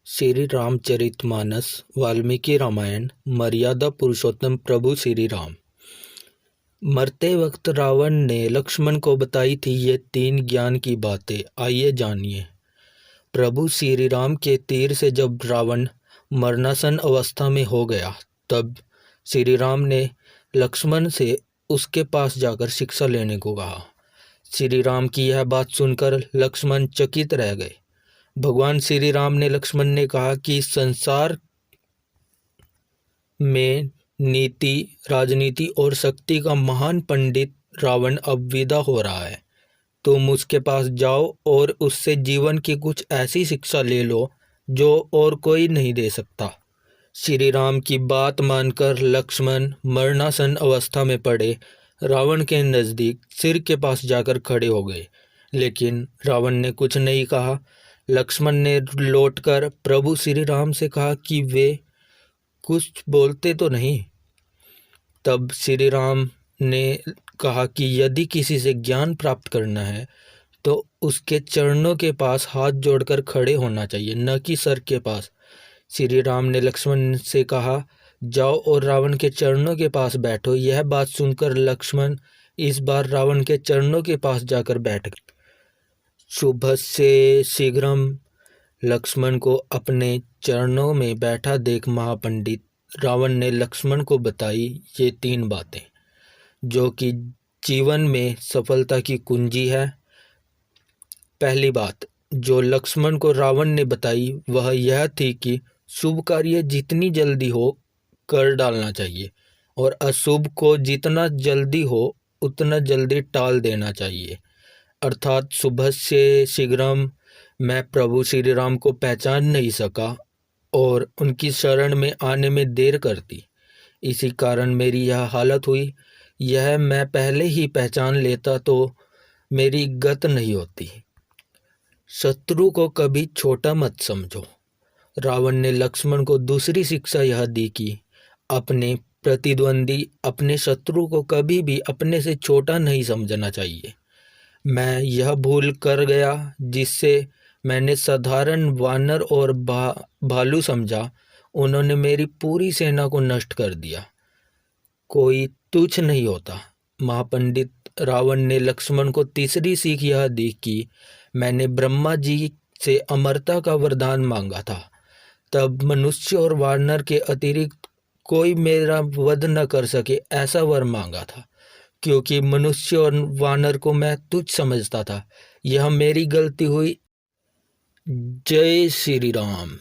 श्री रामचरितमानस वाल्मीकि रामायण मर्यादा पुरुषोत्तम प्रभु श्री राम। मरते वक्त रावण ने लक्ष्मण को बताई थी ये 3 ज्ञान की बातें। आइए जानिए। प्रभु श्री राम के तीर से जब रावण मरणासन अवस्था में हो गया तब श्री राम ने लक्ष्मण से उसके पास जाकर शिक्षा लेने को कहा। श्री राम की यह बात सुनकर लक्ष्मण चकित रह गए। भगवान श्री राम ने लक्ष्मण ने कहा कि संसार में नीति, राजनीति और शक्ति का महान पंडित रावण अब विदा हो रहा है। तुम उसके पास जाओ और उससे जीवन की कुछ ऐसी शिक्षा ले लो जो और कोई नहीं दे सकता। श्री राम की बात मानकर लक्ष्मण मरणासन अवस्था में पड़े रावण के नज़दीक सिर के पास जाकर खड़े हो गए, लेकिन रावण ने कुछ नहीं कहा। लक्ष्मण ने लौटकर प्रभु श्री राम से कहा कि वे कुछ बोलते तो नहीं। तब श्री राम ने कहा कि यदि किसी से ज्ञान प्राप्त करना है तो उसके चरणों के पास हाथ जोड़कर खड़े होना चाहिए, न कि सर के पास। श्री राम ने लक्ष्मण से कहा, जाओ और रावण के चरणों के पास बैठो। यह बात सुनकर लक्ष्मण इस बार रावण के चरणों के पास जाकर बैठ गए। सुबह से शीघ्रम लक्ष्मण को अपने चरणों में बैठा देख महापंडित रावण ने लक्ष्मण को बताई ये 3 बातें जो कि जीवन में सफलता की कुंजी है। पहली बात जो लक्ष्मण को रावण ने बताई वह यह थी कि शुभ कार्य जितनी जल्दी हो कर डालना चाहिए और अशुभ को जितना जल्दी हो उतना जल्दी टाल देना चाहिए। अर्थात सुबह से शीघ्रम मैं प्रभु श्री राम को पहचान नहीं सका और उनकी शरण में आने में देर कर दी। इसी कारण मेरी यह हालत हुई। यह मैं पहले ही पहचान लेता तो मेरी गत नहीं होती। शत्रु को कभी छोटा मत समझो। रावण ने लक्ष्मण को दूसरी शिक्षा यह दी कि अपने प्रतिद्वंदी, अपने शत्रु को कभी भी अपने से छोटा नहीं समझना चाहिए। मैं यह भूल कर गया जिससे मैंने साधारण वानर और भालू समझा, उन्होंने मेरी पूरी सेना को नष्ट कर दिया। कोई तुच्छ नहीं होता। महापंडित रावण ने लक्ष्मण को तीसरी सीख यह दी कि मैंने ब्रह्मा जी से अमरता का वरदान मांगा था, तब मनुष्य और वानर के अतिरिक्त कोई मेरा वध न कर सके ऐसा वर मांगा था, क्योंकि मनुष्य और वानर को मैं तुच्छ समझता था। यह मेरी गलती हुई। जय श्री राम।